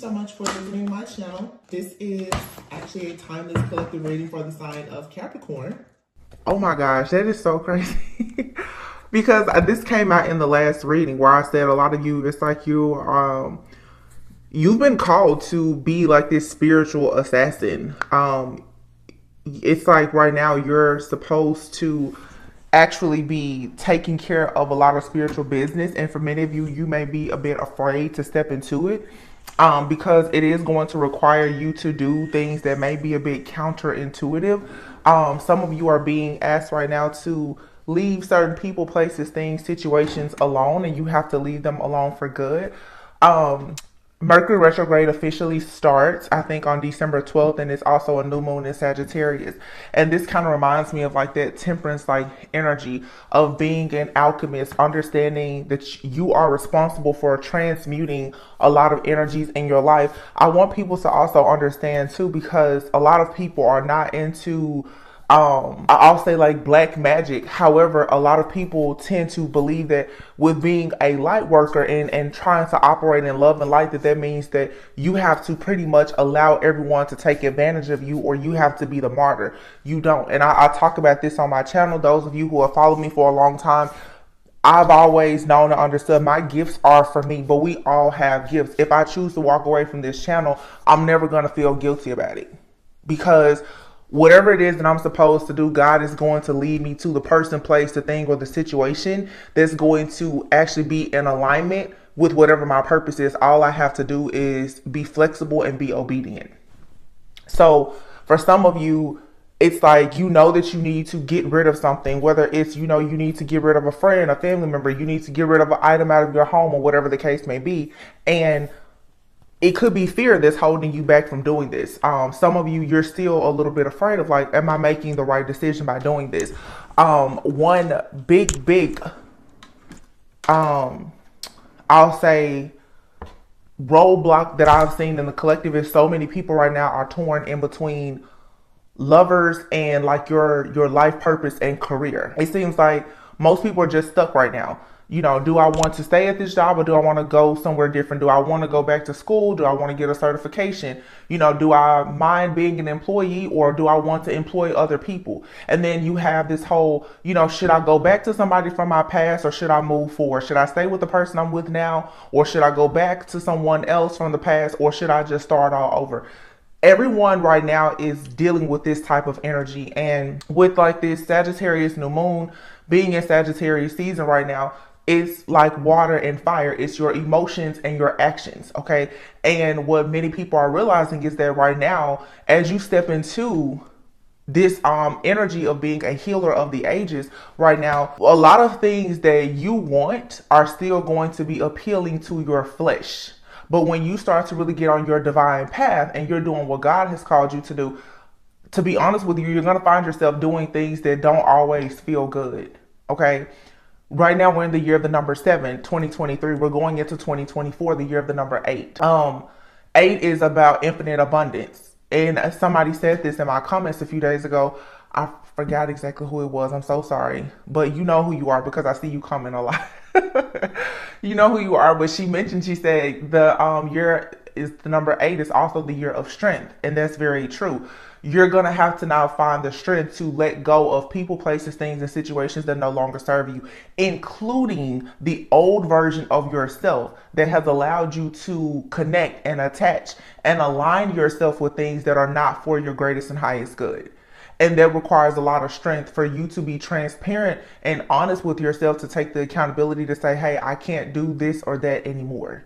so much for visiting my channel. This is actually a timeless collective reading for the sign of Capricorn. Oh my gosh, that is so crazy. Because this came out in the last reading where I said a lot of you, it's like you've been called to be like this spiritual assassin. It's like right now you're supposed to actually be taking care of a lot of spiritual business, and for many of you, you may be a bit afraid to step into it because it is going to require you to do things that may be a bit counterintuitive. Some of you are being asked right now to leave certain people, places, things, situations alone, and you have to leave them alone for good. Mercury retrograde officially starts, I think, on December 12th, and it's also a new moon in Sagittarius. And this kind of reminds me of like that temperance like energy of being an alchemist, understanding that you are responsible for transmuting a lot of energies in your life. I want people to also understand too, because a lot of people are not into I'll say like black magic. However, a lot of people tend to believe that with being a light worker and trying to operate in love and light, that means that you have to pretty much allow everyone to take advantage of you, or you have to be the martyr. You don't. And I talk about this on my channel. Those of you who have followed me for a long time, I've always known and understood my gifts are for me, but we all have gifts. If I choose to walk away from this channel, I'm never going to feel guilty about it, because whatever it is that I'm supposed to do, God is going to lead me to the person, place, the thing, or the situation that's going to actually be in alignment with whatever my purpose is. All I have to do is be flexible and be obedient. So for some of you, it's like, you know that you need to get rid of something, whether it's, you need to get rid of a friend, a family member, you need to get rid of an item out of your home, or whatever the case may be. And it could be fear that's holding you back from doing this. Some of you, you're still a little bit afraid of like, am I making the right decision by doing this? One big, I'll say roadblock that I've seen in the collective is so many people right now are torn in between lovers and like your life purpose and career. It seems like most people are just stuck right now. Do I want to stay at this job, or do I want to go somewhere different? Do I want to go back to school? Do I want to get a certification? Do I mind being an employee, or do I want to employ other people? And then you have this whole, should I go back to somebody from my past, or should I move forward? Should I stay with the person I'm with now, or should I go back to someone else from the past, or should I just start all over? Everyone right now is dealing with this type of energy, and with like this Sagittarius new moon being in Sagittarius season right now, it's like water and fire. It's your emotions and your actions, okay? And what many people are realizing is that right now, as you step into this energy of being a healer of the ages right now, a lot of things that you want are still going to be appealing to your flesh. But when you start to really get on your divine path and you're doing what God has called you to do, to be honest with you, you're going to find yourself doing things that don't always feel good, okay? Right now, we're in the year of the number 7, 2023. We're going into 2024, the year of the number 8. 8 is about infinite abundance. And somebody said this in my comments a few days ago. I forgot exactly who it was. I'm so sorry. But you know who you are, because I see you comment a lot. You know who you are. But she said the year is the number 8 is also the year of strength. And that's very true. You're going to have to now find the strength to let go of people, places, things, and situations that no longer serve you, including the old version of yourself that has allowed you to connect and attach and align yourself with things that are not for your greatest and highest good. And that requires a lot of strength for you to be transparent and honest with yourself, to take the accountability to say, hey, I can't do this or that anymore.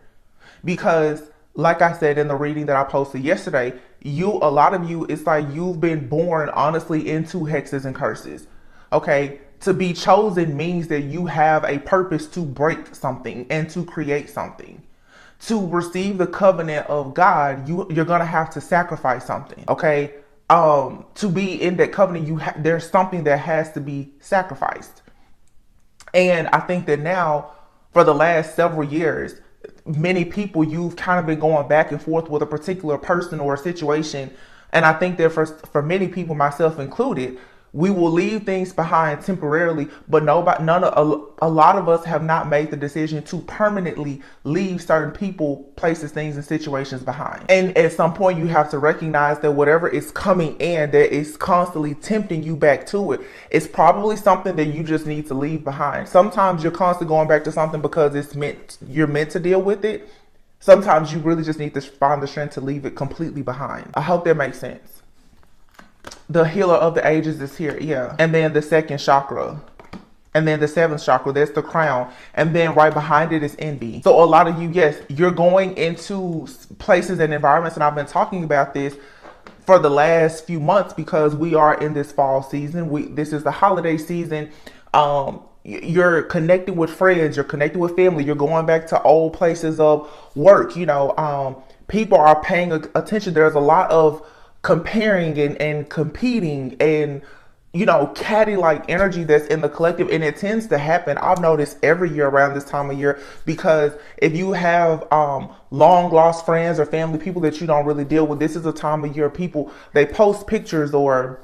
Because like I said in the reading that I posted yesterday, a lot of you, it's like you've been born honestly into hexes and curses. Okay. To be chosen means that you have a purpose to break something and to create something. To receive the covenant of God, you're going to have to sacrifice something. Okay. To be in that covenant, there's something that has to be sacrificed. And I think that now, for the last several years, many people, you've kind of been going back and forth with a particular person or a situation. And I think that for many people, myself included, We will leave things behind temporarily, but a lot of us have not made the decision to permanently leave certain people, places, things, and situations behind. And at some point, you have to recognize that whatever is coming in that is constantly tempting you back to it, it's probably something that you just need to leave behind. Sometimes you're constantly going back to something because you're meant to deal with it. Sometimes you really just need to find the strength to leave it completely behind. I hope that makes sense. The healer of the ages is here, yeah. And then the second chakra. And then the seventh chakra, that's the crown. And then right behind it is envy. So a lot of you, yes, you're going into places and environments, and I've been talking about this for the last few months because we are in this fall season. This is the holiday season. You're connecting with friends, you're connecting with family, you're going back to old places of work. People are paying attention. There's a lot of comparing and competing and catty like energy that's in the collective, and it tends to happen, I've noticed, every year around this time of year, because if you have long lost friends or family, people that you don't really deal with, this is a time of year people, they post pictures or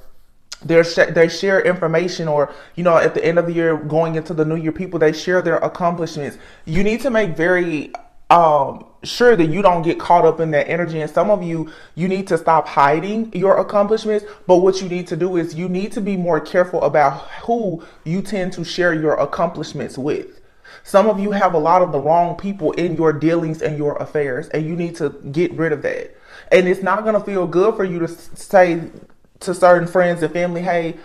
they share information, or at the end of the year going into the new year, people, they share their accomplishments. You need to make very sure that you don't get caught up in that energy. And some of you need to stop hiding your accomplishments. But what you need to do is you need to be more careful about who you tend to share your accomplishments with. Some of you have a lot of the wrong people in your dealings and your affairs, and you need to get rid of that. And it's not going to feel good for you to say to certain friends and family, hey,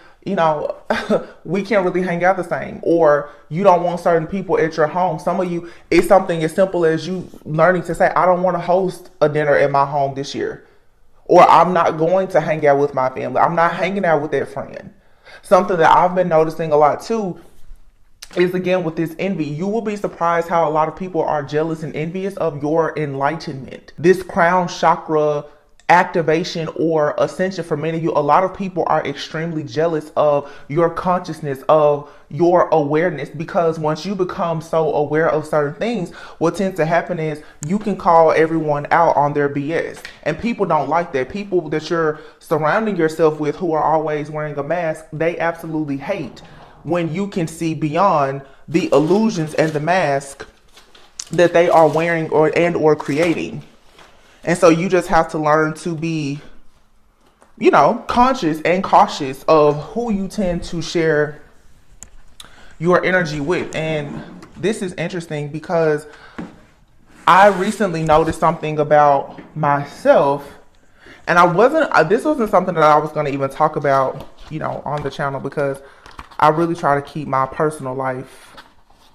we can't really hang out the same, or you don't want certain people at your home. Some of you, it's something as simple as you learning to say, I don't want to host a dinner at my home this year, or I'm not going to hang out with my family. I'm not hanging out with that friend. Something that I've been noticing a lot too is, again, with this envy, you will be surprised how a lot of people are jealous and envious of your enlightenment. This crown chakra activation or ascension, for many of you, a lot of people are extremely jealous of your consciousness, of your awareness, because once you become so aware of certain things, what tends to happen is you can call everyone out on their BS, and people don't like that. People that you're surrounding yourself with who are always wearing a mask, they absolutely hate when you can see beyond the illusions and the mask that they are wearing or creating. And so you just have to learn to be, conscious and cautious of who you tend to share your energy with. And this is interesting because I recently noticed something about myself, and this wasn't something that I was going to even talk about, on the channel, because I really try to keep my personal life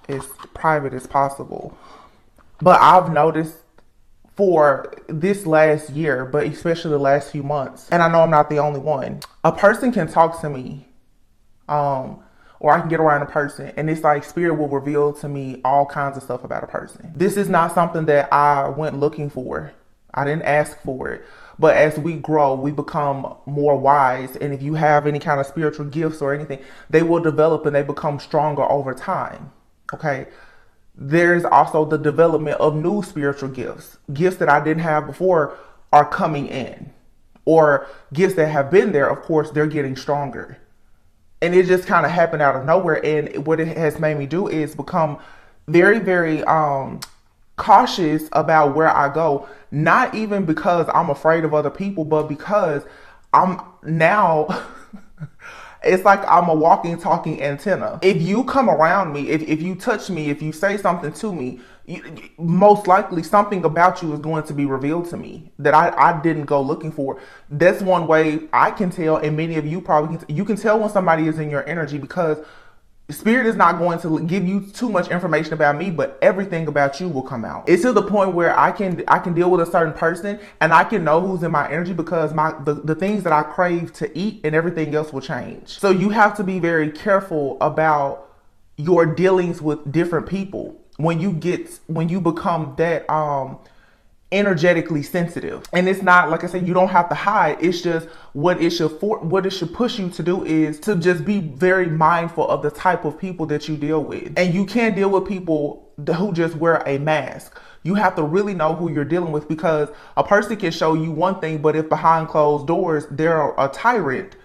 as private as possible. But I've noticed for this last year, but especially the last few months, and I know I'm not the only one, a person can talk to me, or I can get around a person, and it's like spirit will reveal to me all kinds of stuff about a person. This is not something that I went looking for. I didn't ask for it. But as we grow, we become more wise. And if you have any kind of spiritual gifts or anything, they will develop and they become stronger over time. Okay. There's also the development of new spiritual gifts. Gifts that I didn't have before are coming in, or gifts that have been there, of course, they're getting stronger. And it just kind of happened out of nowhere. And what it has made me do is become very, very cautious about where I go. Not even because I'm afraid of other people, but because I'm now... It's like I'm a walking, talking antenna. If you come around me, if you touch me, if you say something to me, most likely something about you is going to be revealed to me that I didn't go looking for. That's one way I can tell, and many of you probably can. You can tell when somebody is in your energy, because Spirit is not going to give you too much information about me, but everything about you will come out. It's to the point where I can deal with a certain person and I can know who's in my energy, because the things that I crave to eat and everything else will change. So you have to be very careful about your dealings with different people when you become that energetically sensitive. And it's not, like I said, you don't have to hide. It's just what it should push you to do is to just be very mindful of the type of people that you deal with. And you can't deal with people who just wear a mask. You have to really know who you're dealing with, because a person can show you one thing, but if behind closed doors they're a tyrant,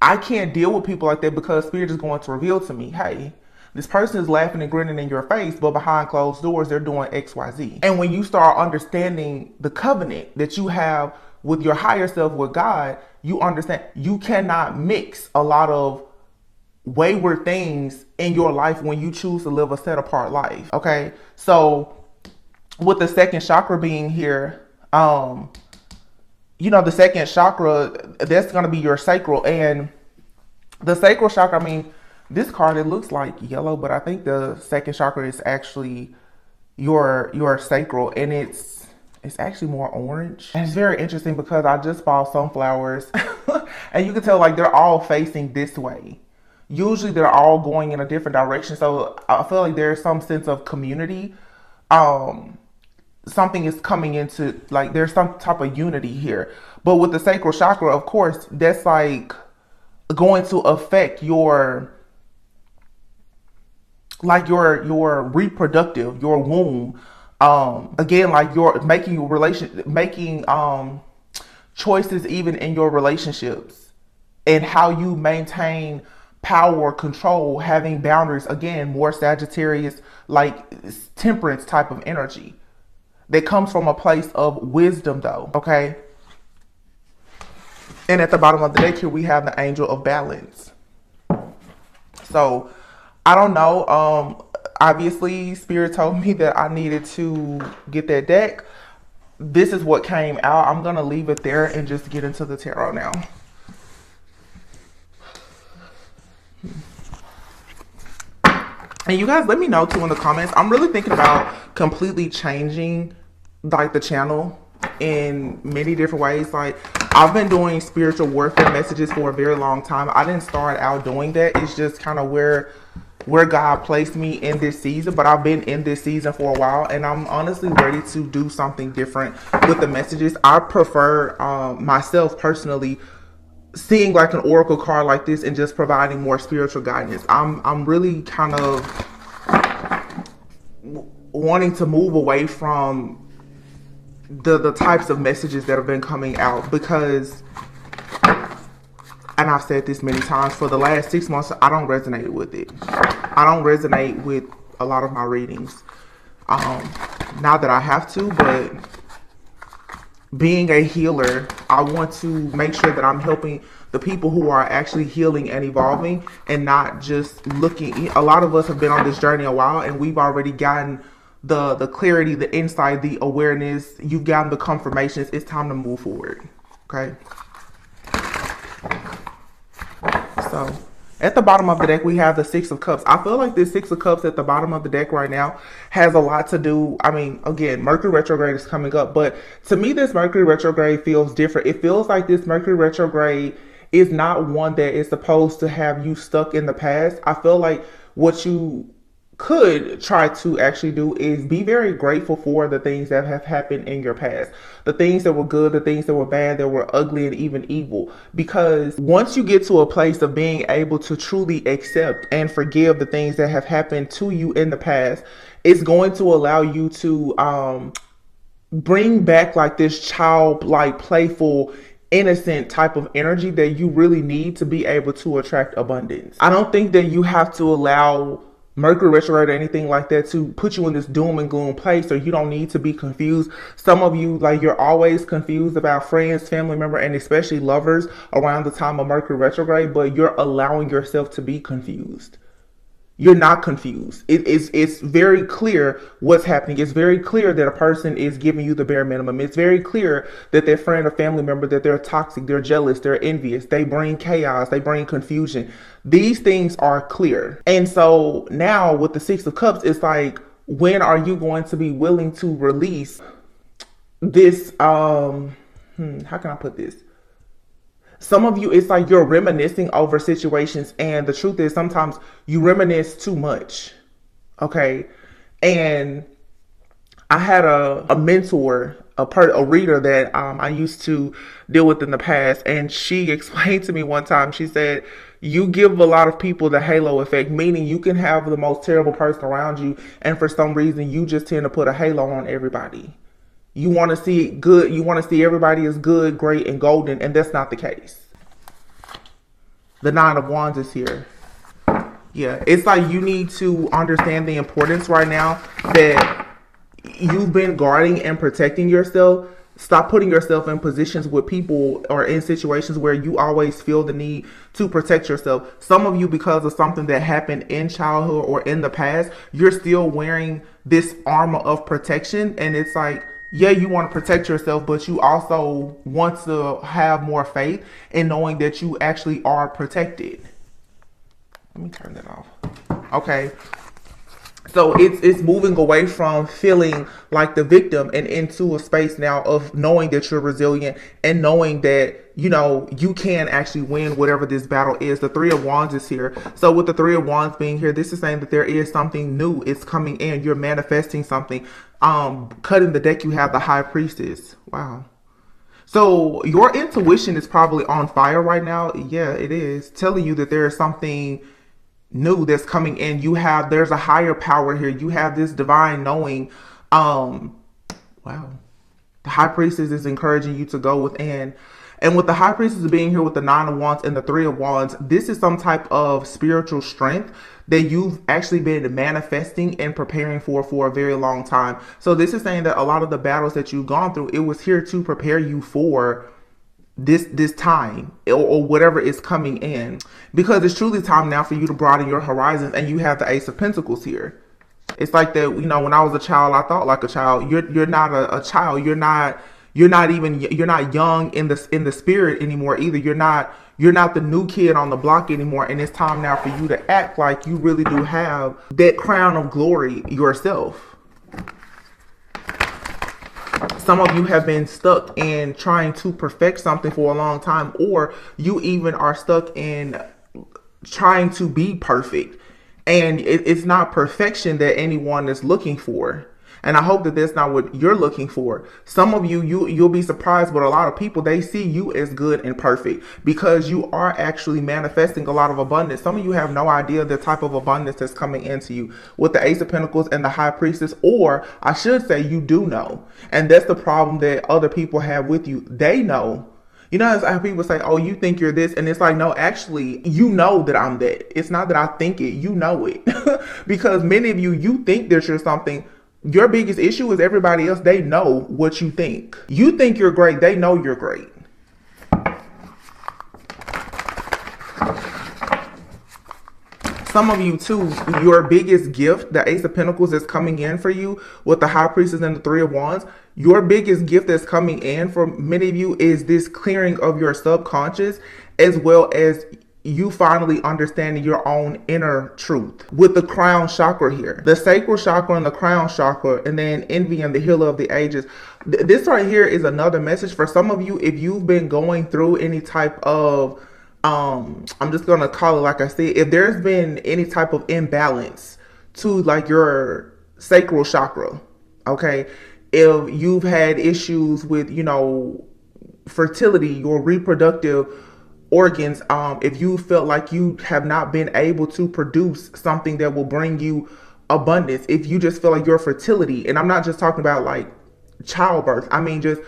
I can't deal with people like that because Spirit is going to reveal to me, hey, this person is laughing and grinning in your face, but behind closed doors, they're doing X, Y, Z. And when you start understanding the covenant that you have with your higher self, with God, you understand you cannot mix a lot of wayward things in your life when you choose to live a set apart life. Okay. So with the second chakra being here, the second chakra, that's going to be your sacral. And the sacral chakra, I mean, this card, it looks like yellow, but I think the second chakra is actually your sacral, and it's actually more orange. And it's very interesting because I just bought sunflowers and you can tell like they're all facing this way. Usually they're all going in a different direction. So I feel like there's some sense of community. Something is coming into, like, there's some type of unity here. But with the sacral chakra, of course, that's like going to affect your reproductive, your womb. Again, like you're making choices even in your relationships and how you maintain power, control, having boundaries. Again, more Sagittarius, like temperance type of energy that comes from a place of wisdom though. Okay. And at the bottom of the deck here, we have the angel of balance. So I don't know. Obviously Spirit told me that I needed to get that deck. This is what came out. I'm going to leave it there and just get into the tarot now. And you guys, let me know too in the comments. I'm really thinking about completely changing like the channel in many different ways. Like, I've been doing spiritual warfare messages for a very long time. I didn't start out doing that. It's just kind of where God placed me in this season, but I've been in this season for a while, and I'm honestly ready to do something different with the messages. I prefer myself personally seeing like an oracle card like this and just providing more spiritual guidance. I'm really kind of wanting to move away from the types of messages that have been coming out, because, and I've said this many times, for the last 6 months, I don't resonate with it. I don't resonate with a lot of my readings. Not that I have to, but being a healer, I want to make sure that I'm helping the people who are actually healing and evolving, and not just looking. A lot of us have been on this journey a while, and we've already gotten the clarity, the insight, the awareness. You've gotten the confirmations. It's time to move forward. Okay. So at the bottom of the deck, we have the Six of Cups. I feel like this Six of Cups at the bottom of the deck right now has a lot to do. I mean, again, Mercury retrograde is coming up, but to me, this Mercury retrograde feels different. It feels like this Mercury retrograde is not one that is supposed to have you stuck in the past. I feel like what you could try to actually do is be very grateful for the things that have happened in your past, the things that were good, the things that were bad, that were ugly, and even evil. Because once you get to a place of being able to truly accept and forgive the things that have happened to you in the past, it's going to allow you to bring back like this childlike, playful, innocent type of energy that you really need to be able to attract abundance. I don't think that you have to allow Mercury retrograde or anything like that to put you in this doom and gloom place, or you don't need to be confused. Some of you, like, you're always confused about friends, family member, and especially lovers around the time of Mercury retrograde, but you're allowing yourself to be confused. You're not confused. It's very clear what's happening. It's very clear that a person is giving you the bare minimum. It's very clear that their friend or family member, that they're toxic, they're jealous, they're envious, they bring chaos, they bring confusion. These things are clear. And so now with the Six of Cups, it's like, when are you going to be willing to release this? How can I put this? Some of you, it's like you're reminiscing over situations, and the truth is sometimes you reminisce too much. Okay. And I had a mentor, a reader that I used to deal with in the past, and she explained to me one time, she said, you give a lot of people the halo effect, meaning you can have the most terrible person around you, and for some reason you just tend to put a halo on everybody. You want to see good. You want to see everybody as good, great, and golden, and that's not the case. The Nine of Wands is here. Yeah, it's like you need to understand the importance right now that you've been guarding and protecting yourself. Stop putting yourself in positions with people or in situations where you always feel the need to protect yourself. Some of you, because of something that happened in childhood or in the past, you're still wearing this armor of protection. And it's like, yeah, you want to protect yourself, but you also want to have more faith in knowing that you actually are protected. Let me turn that off. Okay. So it's moving away from feeling like the victim and into a space now of knowing that you're resilient and knowing that, you know, you can actually win whatever this battle is. The Three of Wands is here. So with the Three of Wands being here, this is saying that there is something new. It's coming in. You're manifesting something. Cutting the deck, you have the High Priestess. Wow. So your intuition is probably on fire right now. Yeah, it is. Telling you that there is something new that's coming in. There's a higher power here. You have this divine knowing. Wow. The High Priestess is encouraging you to go within. And with the High Priestess being here with the Nine of Wands and the Three of Wands, this is some type of spiritual strength that you've actually been manifesting and preparing for a very long time. So this is saying that a lot of the battles that you've gone through, it was here to prepare you for this time or whatever is coming in, because it's truly time now for you to broaden your horizons. And you have the Ace of Pentacles here. It's like that, you know, when I was a child, I thought like a child. You're not a child. You're not young in the spirit anymore either. You're not the new kid on the block anymore. And it's time now for you to act like you really do have that crown of glory yourself. Some of you have been stuck in trying to perfect something for a long time, or you even are stuck in trying to be perfect. And it's not perfection that anyone is looking for. And I hope that that's not what you're looking for. Some of you'll be surprised, but a lot of people, they see you as good and perfect because you are actually manifesting a lot of abundance. Some of you have no idea the type of abundance that's coming into you with the Ace of Pentacles and the High Priestess, or I should say you do know. And that's the problem that other people have with you. They know. You know how people say, oh, you think you're this? And it's like, no, actually, you know that I'm that. It's not that I think it, you know it. Because many of you think that you're something. Your biggest issue is everybody else. They know what you think. You think you're great. They know you're great. Some of you too, your biggest gift, the Ace of Pentacles is coming in for you with the High Priestess and the Three of Wands. Your biggest gift that's coming in for many of you is this clearing of your subconscious, as well as you finally understanding your own inner truth with the crown chakra here, the sacral chakra and the crown chakra, and then envy and the healer of the ages. This right here is another message for some of you. If you've been going through any type of, I'm just going to call it like I said, if there's been any type of imbalance to like your sacral chakra, okay, if you've had issues with, you know, fertility, your reproductive organs, if you felt like you have not been able to produce something that will bring you abundance, if you just feel like your fertility, and I'm not just talking about like childbirth, I mean just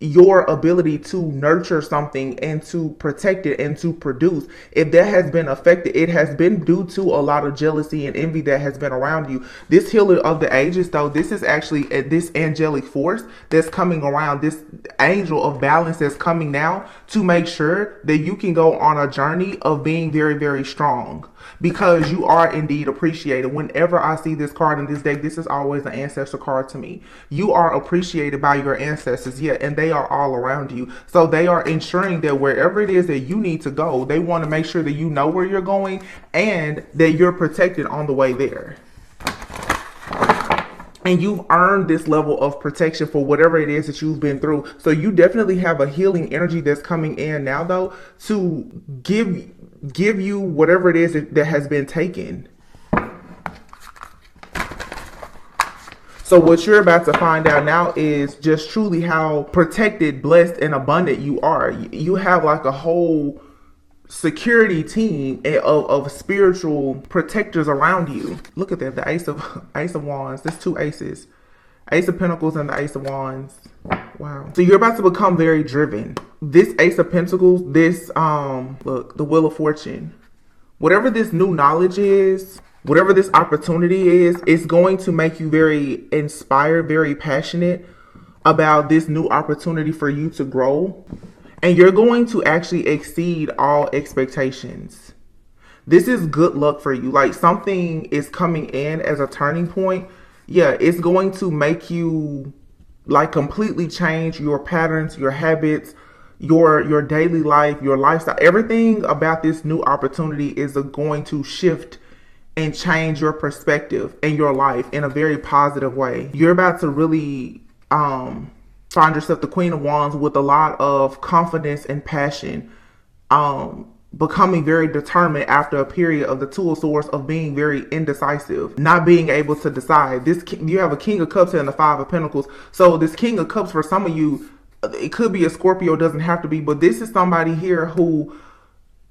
your ability to nurture something and to protect it and to produce, if that has been affected, it has been due to a lot of jealousy and envy that has been around you. This healer of the ages, though, this is actually this angelic force that's coming around, this angel of balance that's coming now to make sure that you can go on a journey of being very, very strong, because you are indeed appreciated. Whenever I see this card in this deck, this is always an ancestor card to me. You are appreciated by your ancestors, yeah, and they are all around you. So they are ensuring that wherever it is that you need to go, they want to make sure that you know where you're going and that you're protected on the way there. And you've earned this level of protection for whatever it is that you've been through. So you definitely have a healing energy that's coming in now, though, to give you whatever it is that has been taken. So what you're about to find out now is just truly how protected, blessed, and abundant you are. You have like a whole security team of spiritual protectors around you. Look at that, the Ace of Wands. There's two aces. Ace of Pentacles and the Ace of Wands. Wow. So you're about to become very driven. This Ace of Pentacles, this, look, the Wheel of Fortune. Whatever this new knowledge is, whatever this opportunity is, it's going to make you very inspired, very passionate about this new opportunity for you to grow. And you're going to actually exceed all expectations. This is good luck for you. Like something is coming in as a turning point. Yeah, it's going to make you like completely change your patterns, your habits, your daily life, your lifestyle. Everything about this new opportunity is going to shift and change your perspective in your life in a very positive way. You're about to really find yourself the Queen of Wands with a lot of confidence and passion, becoming very determined after a period of the Two of Swords of being very indecisive, not being able to decide. You have a King of Cups here and the Five of Pentacles. So this King of Cups for some of you, it could be a Scorpio, doesn't have to be, but this is somebody here who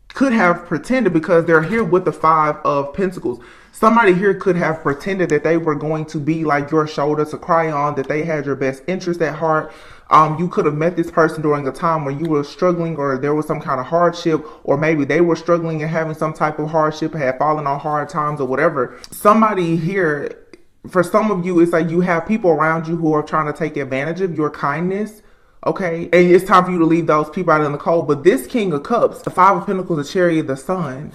could have pretended, because they're here with the Five of Pentacles. Somebody here could have pretended that they were going to be like your shoulder to cry on, that they had your best interest at heart. You could have met this person during a time when you were struggling, or there was some kind of hardship, or maybe they were struggling and having some type of hardship, had fallen on hard times or whatever. Somebody here, for some of you, it's like you have people around you who are trying to take advantage of your kindness. Okay, and it's time for you to leave those people out in the cold. But this King of Cups, the Five of Pentacles, the Chariot, the Sun,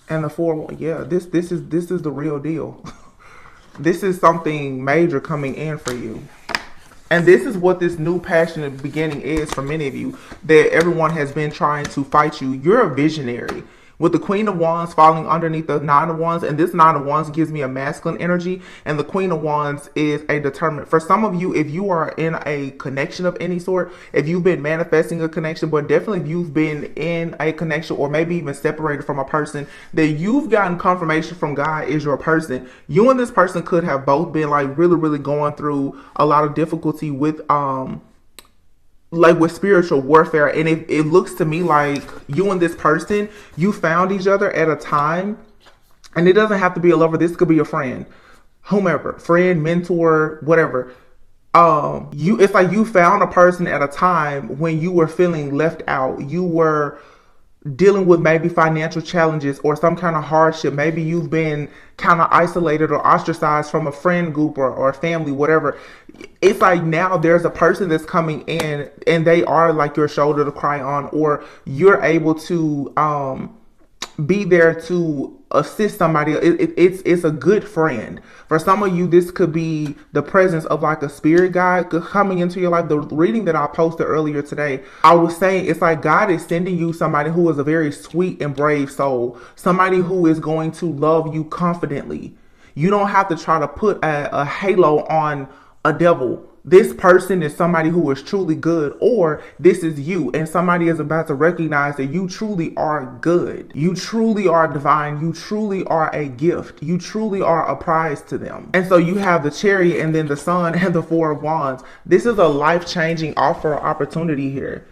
and the Four, yeah, this is the real deal. This is something major coming in for you. And this is what this new passionate beginning is for many of you, that everyone has been trying to fight you. You're a visionary. With the Queen of Wands falling underneath the Nine of Wands, and this Nine of Wands gives me a masculine energy, and the Queen of Wands is a determined. For some of you, if you are in a connection of any sort, if you've been manifesting a connection, but definitely if you've been in a connection or maybe even separated from a person, that you've gotten confirmation from God is your person. You and this person could have both been like really going through a lot of difficulty with with spiritual warfare, and it looks to me like you and this person, you found each other at a time, and it doesn't have to be a lover. This could be a friend, whomever, friend, mentor, whatever. It's like you found a person at a time when you were feeling left out. You were dealing with maybe financial challenges or some kind of hardship. Maybe you've been kind of isolated or ostracized from a friend group or family, whatever. It's like now there's a person that's coming in and they are like your shoulder to cry on, or you're able to be there to assist somebody. It's a good friend. For some of you, this could be the presence of like a spirit guide coming into your life. The reading that I posted earlier today, I was saying it's like God is sending you somebody who is a very sweet and brave soul, somebody who is going to love you confidently. You don't have to try to put a halo on a devil. This person is somebody who is truly good, or this is you, and somebody is about to recognize that you truly are good. You truly are divine. You truly are a gift. You truly are a prize to them. And so you have the Chariot and then the Sun and the Four of Wands. This is a life-changing offer opportunity here.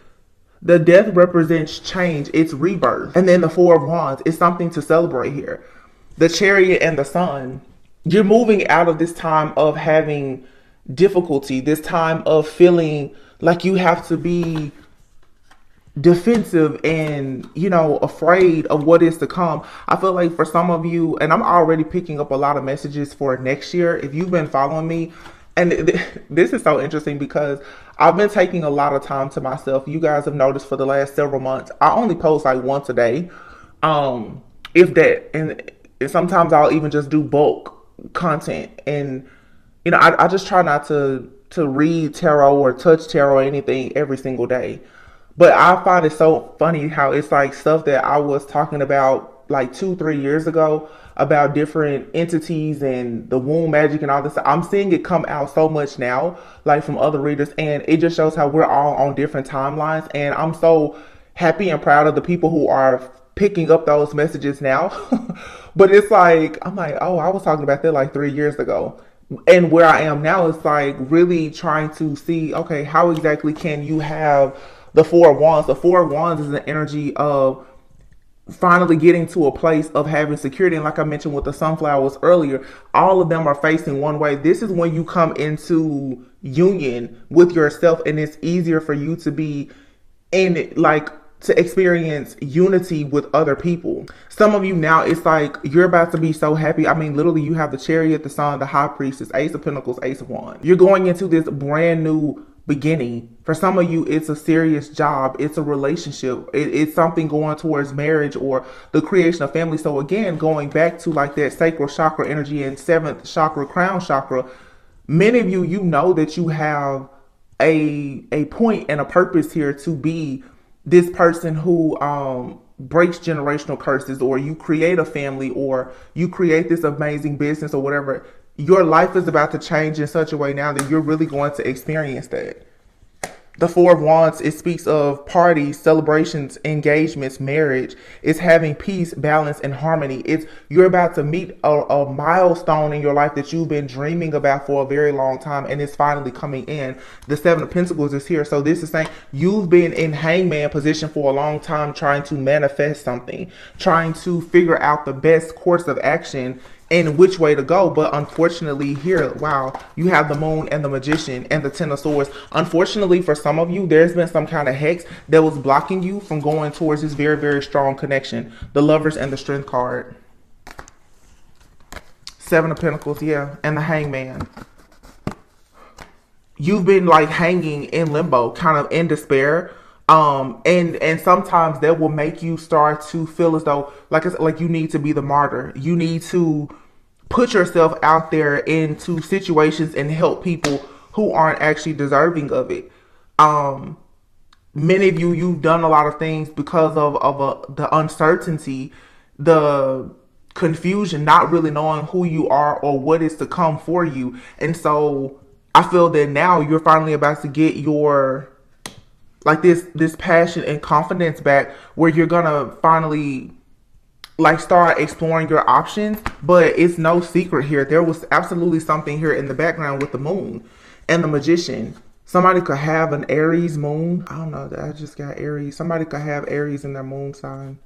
The Death represents change. It's rebirth. And then the Four of Wands is something to celebrate here. The Chariot and the Sun, you're moving out of this time of having difficulty, this time of feeling like you have to be defensive and, afraid of what is to come. I feel like for some of you, and I'm already picking up a lot of messages for next year, if you've been following me, and this is so interesting because I've been taking a lot of time to myself. You guys have noticed for the last several months, I only post like once a day, if that, and sometimes I'll even just do bulk content. And I just try not to read tarot or touch tarot or anything every single day. But I find it so funny how it's like stuff that I was talking about like 2-3 years ago about different entities and the womb magic and all this. I'm seeing it come out so much now, like from other readers. And it just shows how we're all on different timelines. And I'm so happy and proud of the people who are picking up those messages now. But it's like, I'm like, oh, I was talking about that like 3 years ago. And where I am now is like really trying to see, okay, how exactly can you have the Four of Wands? The Four of Wands is an energy of finally getting to a place of having security. And like I mentioned with the sunflowers earlier, all of them are facing one way. This is when you come into union with yourself, and it's easier for you to be in it, like to experience unity with other people. Some of you now, it's like you're about to be so happy. I mean, literally, you have the Chariot, the Sun, the High Priestess, Ace of Pentacles, Ace of Wands. You're going into this brand new beginning. For some of you, it's a serious job, it's a relationship, it's something going towards marriage or the creation of family. So again, going back to like that sacral chakra energy and seventh chakra, crown chakra, many of you, you know that you have a point and a purpose here to be this person who breaks generational curses, or you create a family, or you create this amazing business or whatever. Your life is about to change in such a way now that you're really going to experience that. The Four of Wands, it speaks of parties, celebrations, engagements, marriage. It's having peace, balance, and harmony. It's you're about to meet a milestone in your life that you've been dreaming about for a very long time, and it's finally coming in. The Seven of Pentacles is here. So this is saying you've been in hangman position for a long time, trying to manifest something, trying to figure out the best course of action and which way to go. But unfortunately here, wow, you have the Moon and the Magician and the Ten of Swords. Unfortunately for some of you, there's been some kind of hex that was blocking you from going towards this very, very strong connection. The Lovers and the Strength card. Seven of Pentacles, yeah, and the Hangman. You've been like hanging in limbo, kind of in despair. And sometimes that will make you start to feel as though, like you need to be the martyr. You need to put yourself out there into situations and help people who aren't actually deserving of it. Many of you, you've done a lot of things because of the uncertainty, the confusion, not really knowing who you are or what is to come for you. And so I feel that now you're finally about to get your like this passion and confidence back, where you're gonna finally like start exploring your options. But it's no secret here, there was absolutely something here in the background with the Moon and the Magician. Somebody could have an Aries moon. I don't know, I just got Aries. Somebody could have Aries in their moon sign.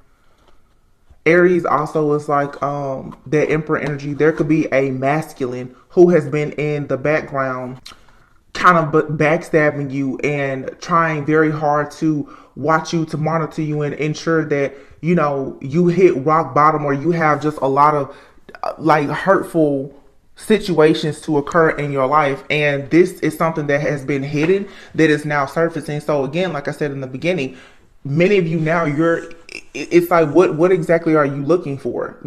Aries also is like that Emperor energy. There could be a masculine who has been in the background kind of backstabbing you and trying very hard to watch you, to monitor you, and ensure that, you know, you hit rock bottom, or you have just a lot of like hurtful situations to occur in your life. And this is something that has been hidden that is now surfacing. So again, like I said in the beginning, many of you now, it's like, what exactly are you looking for?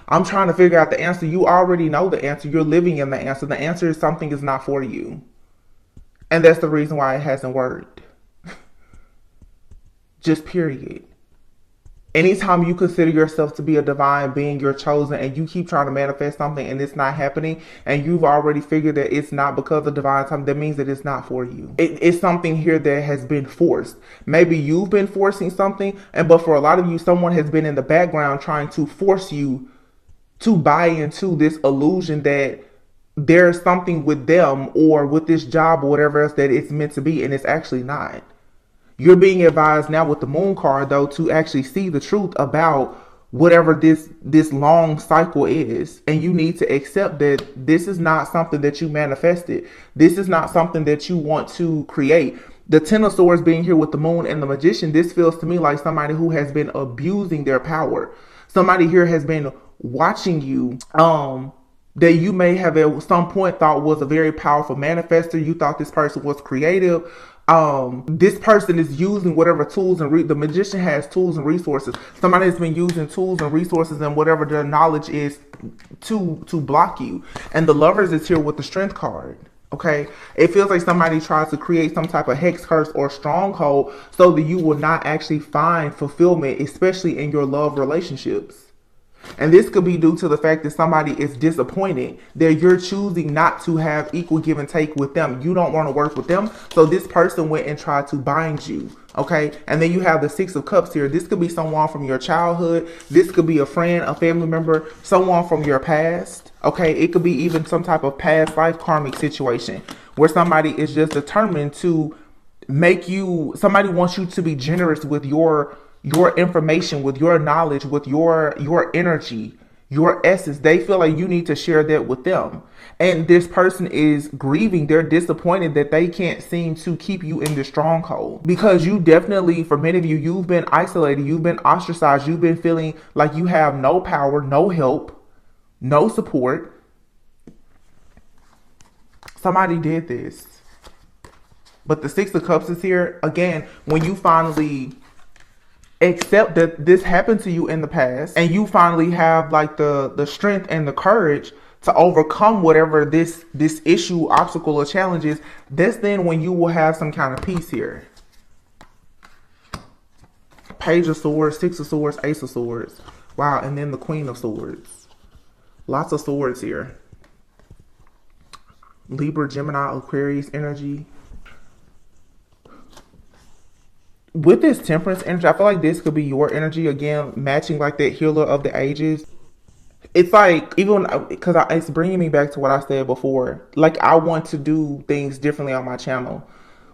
I'm trying to figure out the answer. You already know the answer. You're living in the answer. The answer is something is not for you. And that's the reason why it hasn't worked. Just period. Anytime you consider yourself to be a divine being, you're chosen, and you keep trying to manifest something and it's not happening, and you've already figured that it's not because of divine time, that means that it's not for you. It's something here that has been forced. Maybe you've been forcing something, but for a lot of you, someone has been in the background trying to force you to buy into this illusion that there's something with them or with this job or whatever else that it's meant to be, and it's actually not. You're being advised now with the Moon card, though, to actually see the truth about whatever this long cycle is. And you need to accept that this is not something that you manifested. This is not something that you want to create. The Ten of Swords being here with the Moon and the Magician, this feels to me like somebody who has been abusing their power. Somebody here has been watching you, that you may have at some point thought was a very powerful manifester. You thought this person was creative. This person is using whatever tools and the Magician has tools and resources. Somebody has been using tools and resources and whatever their knowledge is to block you. And the Lovers is here with the Strength card. Okay, it feels like somebody tries to create some type of hex, curse, or stronghold so that you will not actually find fulfillment, especially in your love relationships. And this could be due to the fact that somebody is disappointed that you're choosing not to have equal give and take with them. You don't want to work with them. So this person went and tried to bind you. Okay. And then you have the Six of Cups here. This could be someone from your childhood. This could be a friend, a family member, someone from your past. Okay. It could be even some type of past life karmic situation where somebody is just determined to make you, somebody wants you to be generous with your your information, with your knowledge, with your energy, your essence. They feel like you need to share that with them. And this person is grieving. They're disappointed that they can't seem to keep you in the stronghold. Because you definitely, for many of you, you've been isolated. You've been ostracized. You've been feeling like you have no power, no help, no support. Somebody did this. But the Six of Cups is here. Again, when you finally accept that this happened to you in the past, and you finally have like the strength and the courage to overcome whatever this issue, obstacle, or challenge is, that's then when you will have some kind of peace here. Page of Swords, Six of Swords, Ace of Swords. Wow, and then the Queen of Swords. Lots of swords here. Libra, Gemini, Aquarius energy. With this Temperance energy, I feel like this could be your energy, again, matching like that Healer of the Ages. It's like, even because it's bringing me back to what I said before. Like, I want to do things differently on my channel.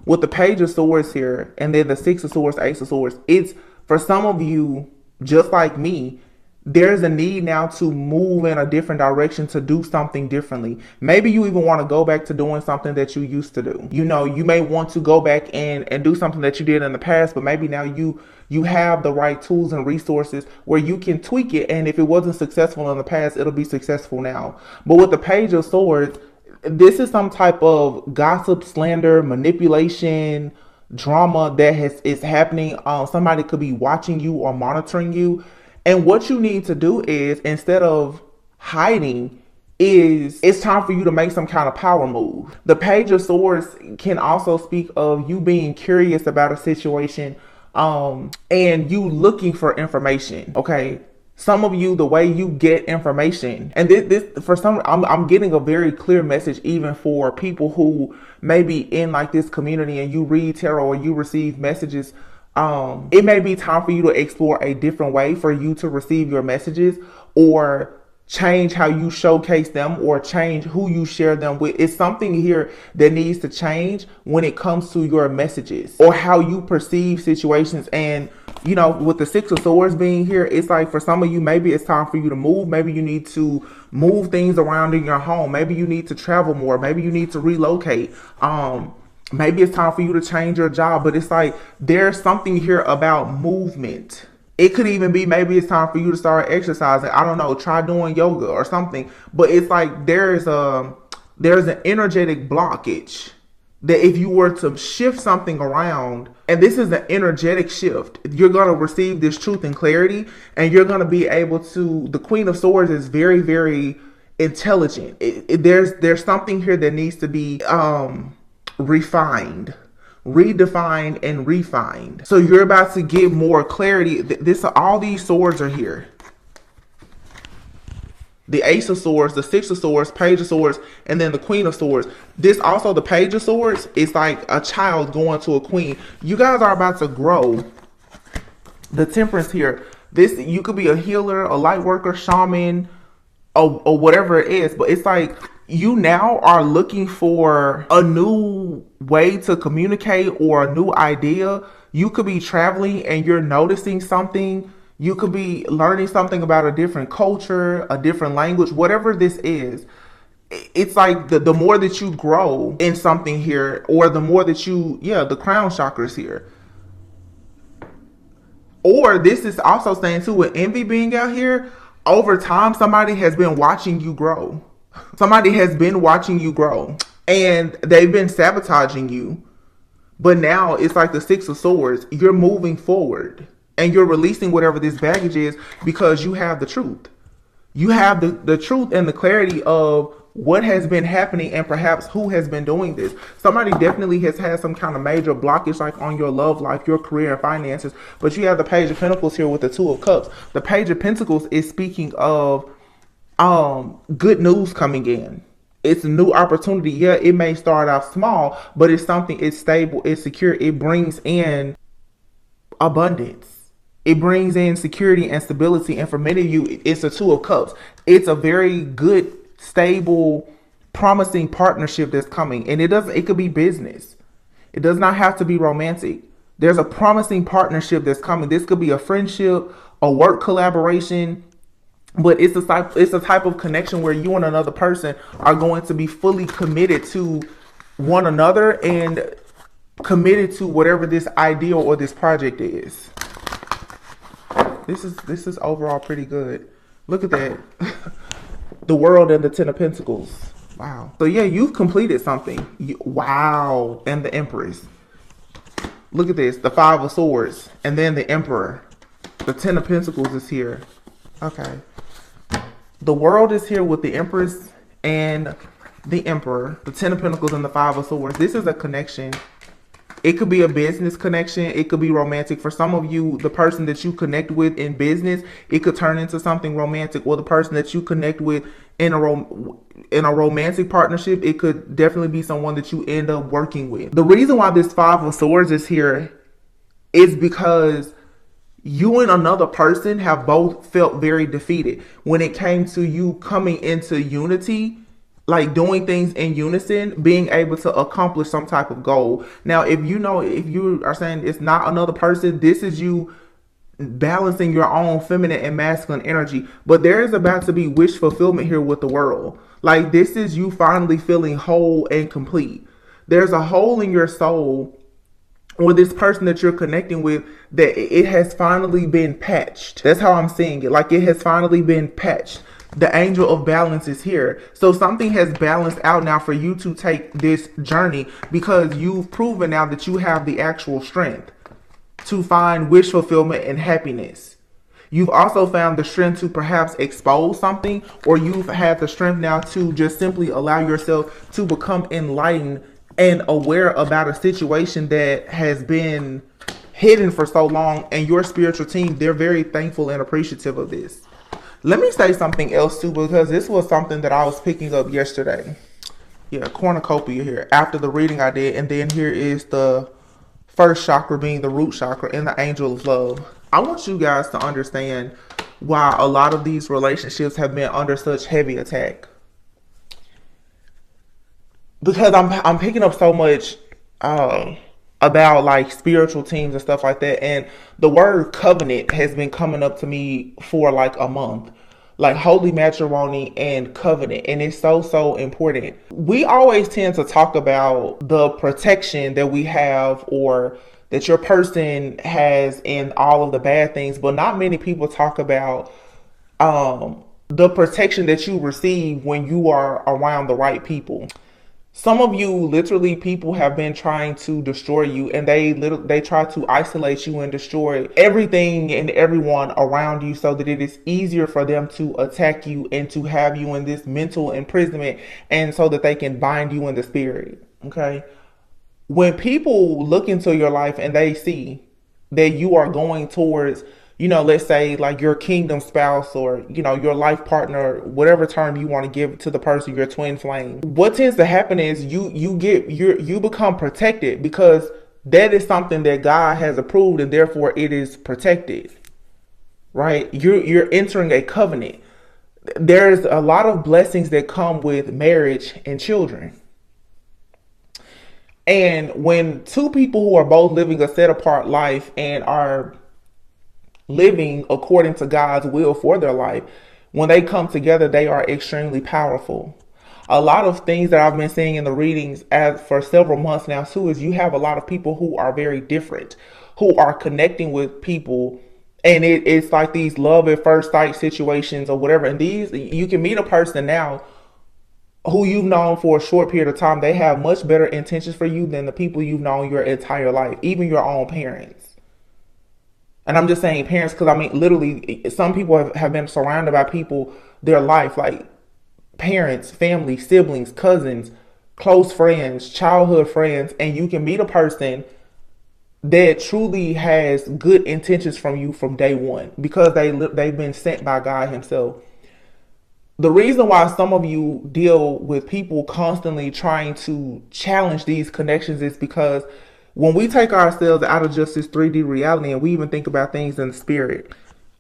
With the Page of Swords here, and then the Six of Swords, Ace of Swords, it's, for some of you, just like me, there's a need now to move in a different direction, to do something differently. Maybe you even want to go back to doing something that you used to do. You know, you may want to go back and do something that you did in the past, but maybe now you have the right tools and resources where you can tweak it. And if it wasn't successful in the past, it'll be successful now. But with the Page of Swords, this is some type of gossip, slander, manipulation, drama that is happening. Somebody could be watching you or monitoring you. And what you need to do is, instead of hiding, it's time for you to make some kind of power move. The Page of Swords can also speak of you being curious about a situation, and you looking for information. Okay. Some of you, the way you get information, and this for some, I'm getting a very clear message, even for people who may be in like this community and you read tarot or you receive messages. It may be time for you to explore a different way for you to receive your messages, or change how you showcase them, or change who you share them with. It's something here that needs to change when it comes to your messages or how you perceive situations. And, you know, with the Six of Swords being here, it's like, for some of you, maybe it's time for you to move. Maybe you need to move things around in your home. Maybe you need to travel more. Maybe you need to relocate. Maybe it's time for you to change your job. But it's like, there's something here about movement. It could even be, maybe it's time for you to start exercising. I don't know, try doing yoga or something. But it's like, there's an energetic blockage that if you were to shift something around, and this is an energetic shift, you're going to receive this truth and clarity, and you're going to be able to, the Queen of Swords is very, very intelligent. There's something here that needs to be refined, redefined, and refined. So you're about to get more clarity. All these swords are here. The Ace of Swords, the Six of Swords, Page of Swords, and then the Queen of Swords. This also, the Page of Swords, is like a child going to a queen. You guys are about to grow. The Temperance here. This, you could be a healer, a light worker, shaman, or whatever it is. But it's like, you now are looking for a new way to communicate or a new idea. You could be traveling and you're noticing something. You could be learning something about a different culture, a different language, whatever this is. It's like the more that you grow in something here, or the more that the crown chakras here. Or this is also saying too, with envy being out here, over time, somebody has been watching you grow. Somebody has been watching you grow, and they've been sabotaging you. But now it's like the Six of Swords. You're moving forward, and you're releasing whatever this baggage is, because you have the truth. You have the truth and the clarity of what has been happening, and perhaps who has been doing this. Somebody definitely has had some kind of major blockage, like on your love life, your career, and finances. But you have the Page of Pentacles here with the Two of Cups. The Page of Pentacles is speaking of good news coming in. It's a new opportunity. Yeah, it may start off small, but it's something, it's stable, it's secure. It brings in abundance. It brings in security and stability. And for many of you, it's a Two of Cups. It's a very good, stable, promising partnership that's coming. And it could be business. It does not have to be romantic. There's a promising partnership that's coming. This could be a friendship, a work collaboration, but it's a type of connection where you and another person are going to be fully committed to one another and committed to whatever this ideal or this project is. This is overall pretty good. Look at that. The World and the Ten of Pentacles. Wow. So yeah, you've completed something. Wow. And the Empress. Look at this. The Five of Swords. And then the Emperor. The Ten of Pentacles is here. Okay. The World is here with the Empress and the Emperor. The Ten of Pentacles and the Five of Swords. This is a connection. It could be a business connection. It could be romantic. For some of you, the person that you connect with in business, it could turn into something romantic. Or the person that you connect with in a romantic partnership, it could definitely be someone that you end up working with. The reason why this Five of Swords is here is because you and another person have both felt very defeated when it came to you coming into unity, like doing things in unison, being able to accomplish some type of goal. Now, if you are saying it's not another person, this is you balancing your own feminine and masculine energy. But there is about to be wish fulfillment here with the World. Like, this is you finally feeling whole and complete. There's a hole in your soul or this person that you're connecting with that it has finally been patched. That's how I'm seeing it. Like, it has finally been patched. The Angel of Balance is here. So something has balanced out now for you to take this journey, because you've proven now that you have the actual strength to find wish fulfillment and happiness. You've also found the strength to perhaps expose something, or you've had the strength now to just simply allow yourself to become enlightened and aware about a situation that has been hidden for so long. And your spiritual team, they're very thankful and appreciative of this. Let me say something else too, because this was something that I was picking up yesterday. Yeah, cornucopia here after the reading I did. And then here is the first chakra being the root chakra and the Angel of Love. I want you guys to understand why a lot of these relationships have been under such heavy attack. Because I'm picking up so much about like spiritual teams and stuff like that. And the word covenant has been coming up to me for like a month. Like holy matrimony and covenant. And it's so important. We always tend to talk about the protection that we have or that your person has in all of the bad things. But not many people talk about the protection that you receive when you are around the right people. Some of you, literally, people have been trying to destroy you, and they try to isolate you and destroy everything and everyone around you so that it is easier for them to attack you and to have you in this mental imprisonment, and so that they can bind you in the spirit. Okay? When people look into your life and they see that you are going towards, let's say like your kingdom spouse or, your life partner, whatever term you want to give to the person, your twin flame. What tends to happen is you become protected, because that is something that God has approved and therefore it is protected, right? You're entering a covenant. There's a lot of blessings that come with marriage and children. And when two people who are both living a set apart life and are living according to God's will for their life, when they come together, they are extremely powerful. A lot of things that I've been seeing in the readings for several months now too is you have a lot of people who are very different, who are connecting with people, and it's like these love at first sight situations or whatever. And you can meet a person now who you've known for a short period of time. They have much better intentions for you than the people you've known your entire life, even your own parents. And I'm just saying parents because, literally, some people have been surrounded by people their life, like parents, family, siblings, cousins, close friends, childhood friends. And you can meet a person that truly has good intentions from you from day one because they've been sent by God himself. The reason why some of you deal with people constantly trying to challenge these connections is because when we take ourselves out of just this 3D reality and we even think about things in the spirit,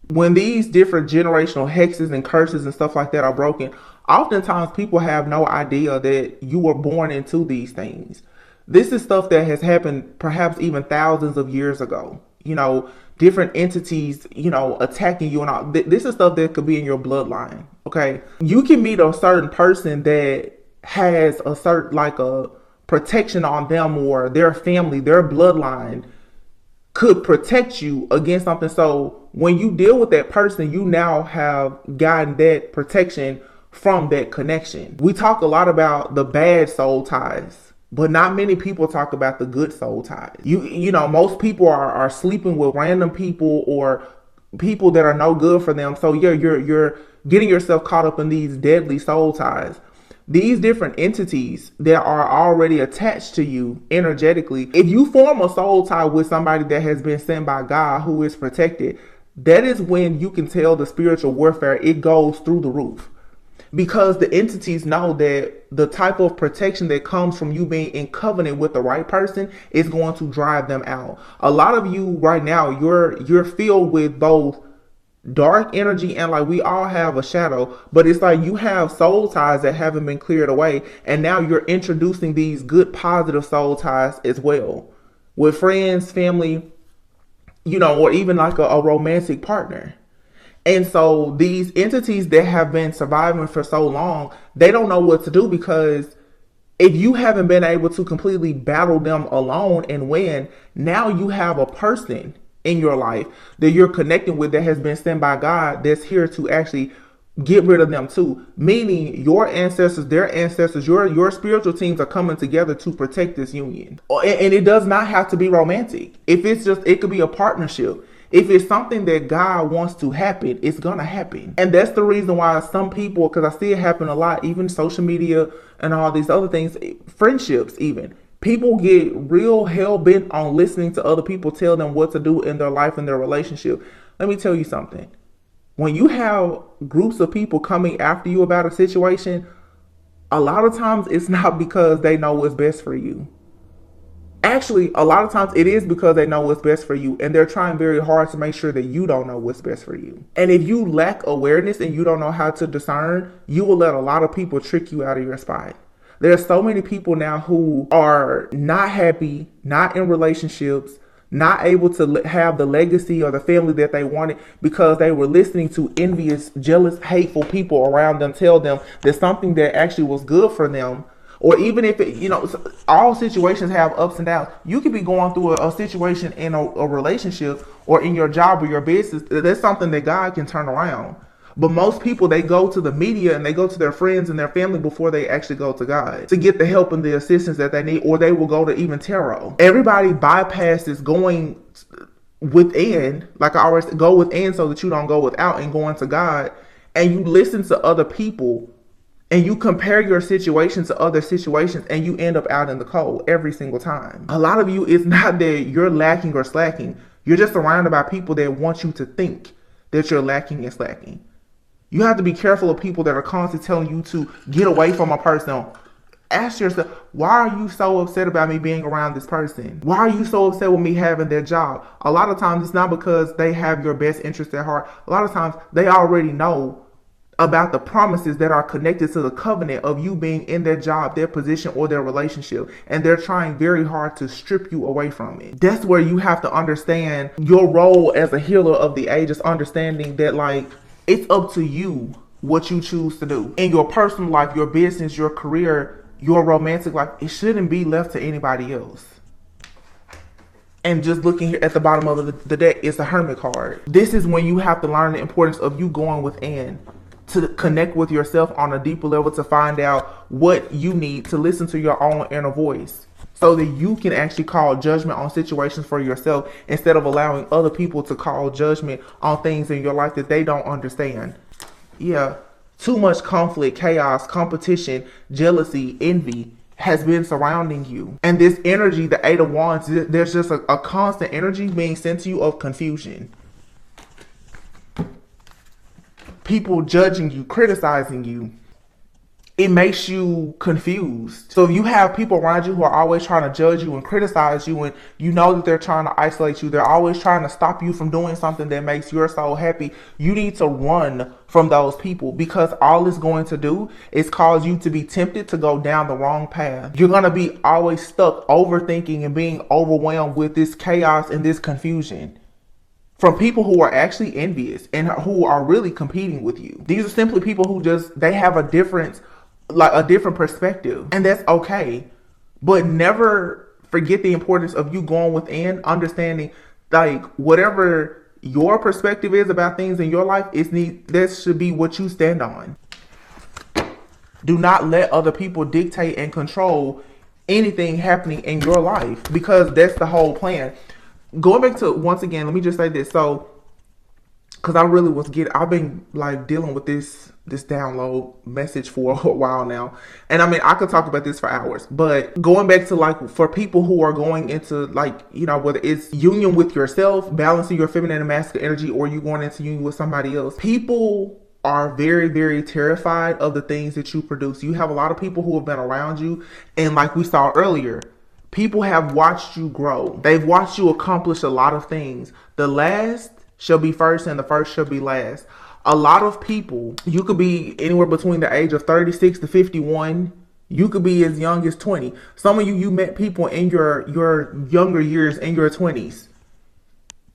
when these different generational hexes and curses and stuff like that are broken, oftentimes people have no idea that you were born into these things. This is stuff that has happened perhaps even thousands of years ago. Different entities, attacking you and all. This is stuff that could be in your bloodline. Okay. You can meet a certain person that has a certain, like a protection on them, or their family, their bloodline could protect you against something. So when you deal with that person, you now have gotten that protection from that connection. We talk a lot about the bad soul ties, but not many people talk about the good soul ties. Most people are sleeping with random people or people that are no good for them. So you're getting yourself caught up in these deadly soul ties. These different entities that are already attached to you energetically, if you form a soul tie with somebody that has been sent by God, who is protected, that is when you can tell the spiritual warfare, it goes through the roof. Because the entities know that the type of protection that comes from you being in covenant with the right person is going to drive them out. A lot of you right now, you're filled with both dark energy and like we all have a shadow, but it's like you have soul ties that haven't been cleared away, and now you're introducing these good positive soul ties as well with friends, family, or even like a romantic partner. And so these entities that have been surviving for so long, they don't know what to do, because if you haven't been able to completely battle them alone and win, now you have a person in your life that you're connecting with that has been sent by God, that's here to actually get rid of them too. Meaning your ancestors, their ancestors, your spiritual teams are coming together to protect this union. And it does not have to be romantic. If it's just, it could be a partnership. If it's something that God wants to happen, it's gonna happen. And that's the reason why some people, because I see it happen a lot, even social media and all these other things, friendships even. People get real hell-bent on listening to other people tell them what to do in their life and their relationship. Let me tell you something. When you have groups of people coming after you about a situation, a lot of times it's not because they know what's best for you. Actually, a lot of times it is because they know what's best for you, and they're trying very hard to make sure that you don't know what's best for you. And if you lack awareness and you don't know how to discern, you will let a lot of people trick you out of your spot. There's so many people now who are not happy, not in relationships, not able to have the legacy or the family that they wanted because they were listening to envious, jealous, hateful people around them tell them that something that actually was good for them. Or even if all situations have ups and downs. You could be going through a situation in a relationship or in your job or your business. That's something that God can turn around. But most people, they go to the media and they go to their friends and their family before they actually go to God to get the help and the assistance that they need, or they will go to even tarot. Everybody bypasses going within, like I always say, go within so that you don't go without, and going to God. And you listen to other people and you compare your situation to other situations, and you end up out in the cold every single time. A lot of you, it's not that you're lacking or slacking. You're just surrounded by people that want you to think that you're lacking and slacking. You have to be careful of people that are constantly telling you to get away from a person. Ask yourself, why are you so upset about me being around this person? Why are you so upset with me having their job? A lot of times it's not because they have your best interest at heart. A lot of times they already know about the promises that are connected to the covenant of you being in their job, their position, or their relationship. And they're trying very hard to strip you away from it. That's where you have to understand your role as a healer of the ages, understanding that it's up to you what you choose to do. In your personal life, your business, your career, your romantic life, it shouldn't be left to anybody else. And just looking here at the bottom of the deck, it's a Hermit card. This is when you have to learn the importance of you going within to connect with yourself on a deeper level, to find out what you need, to listen to your own inner voice, so that you can actually call judgment on situations for yourself instead of allowing other people to call judgment on things in your life that they don't understand. Yeah, too much conflict, chaos, competition, jealousy, envy has been surrounding you. And this energy, the Eight of Wands, there's just a constant energy being sent to you of confusion. People judging you, criticizing you. it makes you confused. So if you have people around you who are always trying to judge you and criticize you, and you know that they're trying to isolate you, they're always trying to stop you from doing something that makes your soul happy, you need to run from those people, because all it's going to do is cause you to be tempted to go down the wrong path. You're going to be always stuck overthinking and being overwhelmed with this chaos and this confusion from people who are actually envious and who are really competing with you. These are simply people who they have a different perspective, and that's okay. But never forget the importance of you going within, understanding like whatever your perspective is about things in your life, that should be what you stand on. Do not let other people dictate and control anything happening in your life, because that's the whole plan. Going back to, once again, let me just say this. So, because I've been like dealing with this download message for a while now. And I mean, I could talk about this for hours, but going back to like, for people who are going into like, you know, whether it's union with yourself, balancing your feminine and masculine energy, or you going into union with somebody else, people are very, very terrified of the things that you produce. You have a lot of people who have been around you, and like we saw earlier, people have watched you grow. They've watched you accomplish a lot of things. The last shall be first, and the first shall be last. A lot of people, you could be anywhere between the age of 36 to 51. You could be as young as 20. Some of you met people in your younger years, in your 20s.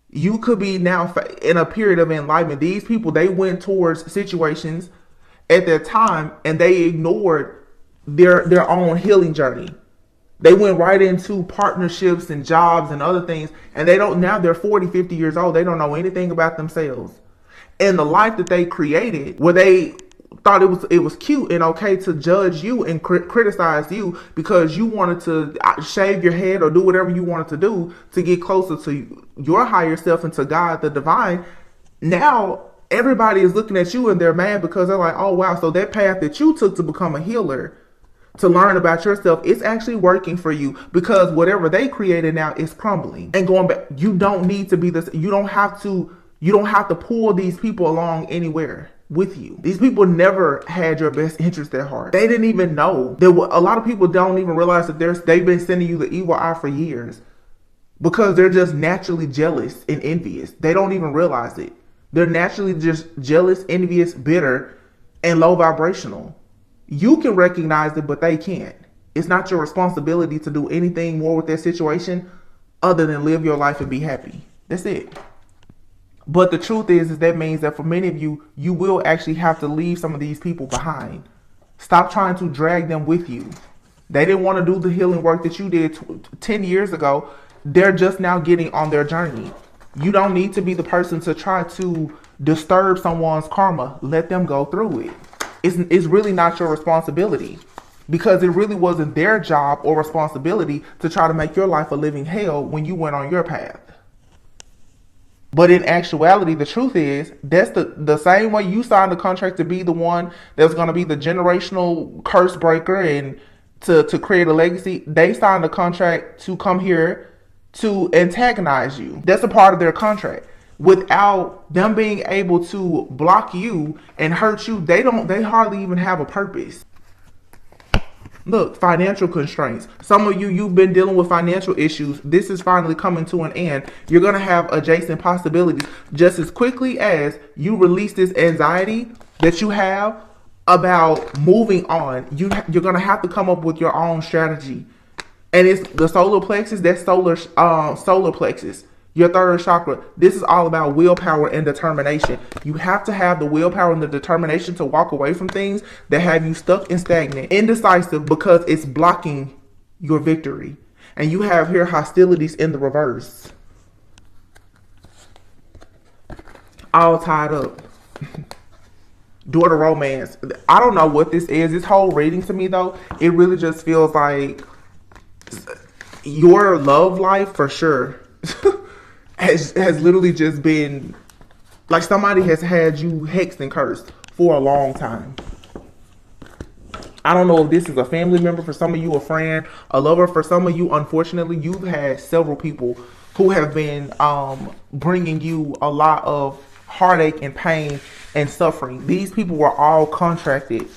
You could be now in a period of enlightenment. These people, they went towards situations at their time and they ignored their own healing journey. They went right into partnerships and jobs and other things, and now they're 40, 50 years old. They don't know anything about themselves. And the life that they created, where they thought it was cute and okay to judge you and criticize you because you wanted to shave your head or do whatever you wanted to do to get closer to your higher self and to God, the divine. Now everybody is looking at you and they're mad because they're like, oh wow, so that path that you took to become a healer, to learn about yourself, it's actually working for you, because whatever they created now is crumbling and going back. You don't need to be this. You don't have to pull these people along anywhere with you. These people never had your best interest at heart. They didn't even know. A lot of people don't even realize that they've been sending you the evil eye for years, because they're just naturally jealous and envious. They don't even realize it. They're naturally just jealous, envious, bitter, and low vibrational. You can recognize it, but they can't. It's not your responsibility to do anything more with that situation other than live your life and be happy. That's it. But the truth is that means that for many of you, you will actually have to leave some of these people behind. Stop trying to drag them with you. They didn't want to do the healing work that you did 10 years ago. They're just now getting on their journey. You don't need to be the person to try to disturb someone's karma. Let them go through it. It's really not your responsibility, because it really wasn't their job or responsibility to try to make your life a living hell when you went on your path. But in actuality, the truth is, that's the same way you signed the contract to be the one that's going to be the generational curse breaker and to create a legacy. They signed a contract to come here to antagonize you. That's a part of their contract. Without them being able to block you and hurt you, they hardly even have a purpose. Look, financial constraints. Some of you've been dealing with financial issues. This is finally coming to an end. You're going to have adjacent possibilities just as quickly as you release this anxiety that you have about moving on. You're going to have to come up with your own strategy. And it's the solar plexus, that's solar plexus. Your third chakra. This is all about willpower and determination. You have to have the willpower and the determination to walk away from things that have you stuck and stagnant, indecisive, because it's blocking your victory. And you have here hostilities in the reverse. All tied up. Daughter romance. I don't know what this is. This whole reading to me, though, it really just feels like your love life for sure has literally just been like somebody has had you hexed and cursed for a long time. I don't know if this is a family member, for some of you a friend, a lover. For some of you, unfortunately, you've had several people who have been bringing you a lot of heartache and pain and suffering. These people were all contracted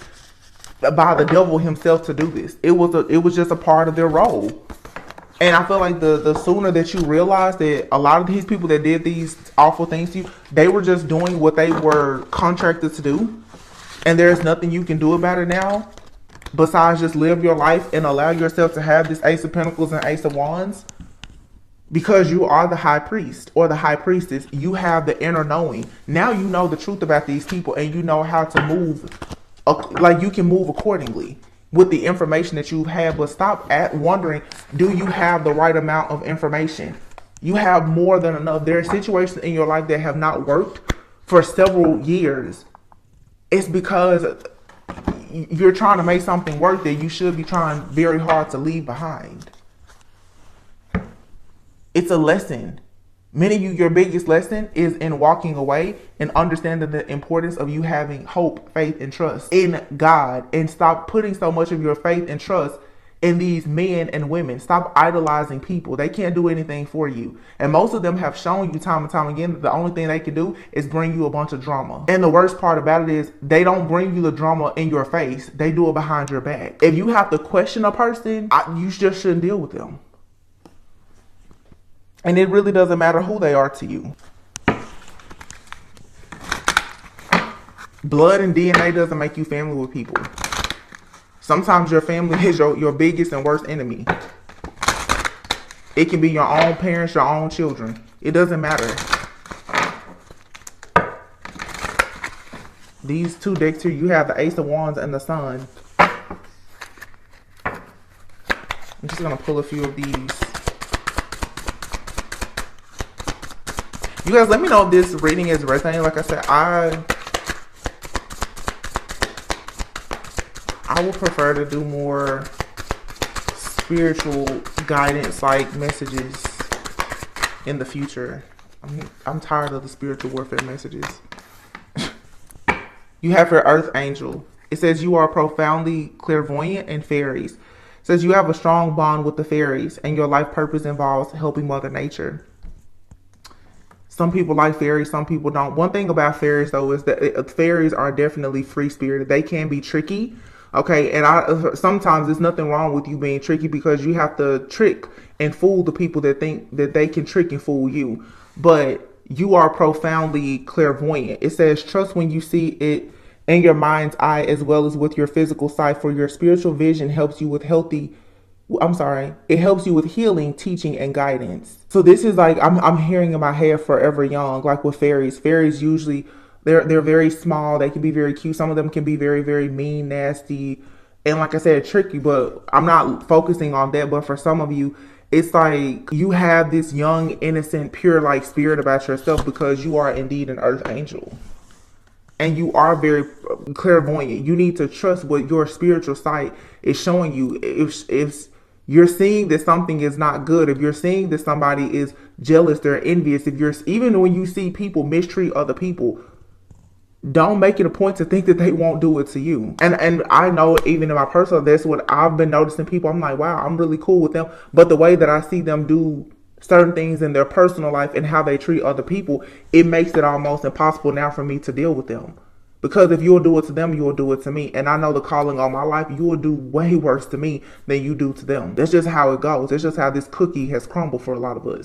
by the devil himself to do this. It was just a part of their role. And I feel like the sooner that you realize that a lot of these people that did these awful things to you, they were just doing what they were contracted to do, and there's nothing you can do about it now besides just live your life and allow yourself to have this Ace of Pentacles and Ace of Wands. Because you are the high priest or the high priestess, you have the inner knowing. Now you know the truth about these people, and you know how to move, like you can move accordingly with the information that you've had. But stop wondering, do you have the right amount of information? You have more than enough. There are situations in your life that have not worked for several years. It's because you're trying to make something work that you should be trying very hard to leave behind. It's a lesson. Many of you, your biggest lesson is in walking away and understanding the importance of you having hope, faith, and trust in God. And stop putting so much of your faith and trust in these men and women. Stop idolizing people. They can't do anything for you. And most of them have shown you time and time again that the only thing they can do is bring you a bunch of drama. And the worst part about it is they don't bring you the drama in your face. They do it behind your back. If you have to question a person, you just shouldn't deal with them. And it really doesn't matter who they are to you. Blood and DNA doesn't make you family with people. Sometimes your family is your biggest and worst enemy. It can be your own parents, your own children. It doesn't matter. These two decks here, you have the Ace of Wands and the Sun. I'm just going to pull a few of these. You guys, let me know if this reading is resonating. Like I said, I would prefer to do more spiritual guidance like messages in the future. I'm tired of the spiritual warfare messages. You have your Earth Angel. It says you are profoundly clairvoyant and fairies. It says you have a strong bond with the fairies and your life purpose involves helping Mother Nature. Some people like fairies, some people don't. One thing about fairies, though, is that fairies are definitely free-spirited. They can be tricky, okay? And sometimes there's nothing wrong with you being tricky because you have to trick and fool the people that think that they can trick and fool you. But you are profoundly clairvoyant. It says, trust when you see it in your mind's eye as well as with your physical sight, for your spiritual vision helps you with it helps you with healing, teaching, and guidance. So this is like, I'm hearing in my head Forever Young, like with fairies. Fairies usually, they're very small. They can be very cute. Some of them can be very, very mean, nasty, and like I said, tricky, but I'm not focusing on that. But for some of you, it's like you have this young, innocent, pure like spirit about yourself because you are indeed an Earth Angel. And you are very clairvoyant. You need to trust what your spiritual sight is showing you. If you're seeing that something is not good, if you're seeing that somebody is jealous, they're envious, even when you see people mistreat other people, don't make it a point to think that they won't do it to you. And I know even in my personal, that's what I've been noticing people. I'm like, wow, I'm really cool with them. But the way that I see them do certain things in their personal life and how they treat other people, it makes it almost impossible now for me to deal with them. Because if you'll do it to them, you'll do it to me. And I know the calling on my life, you will do way worse to me than you do to them. That's just how it goes. That's just how this cookie has crumbled for a lot of us.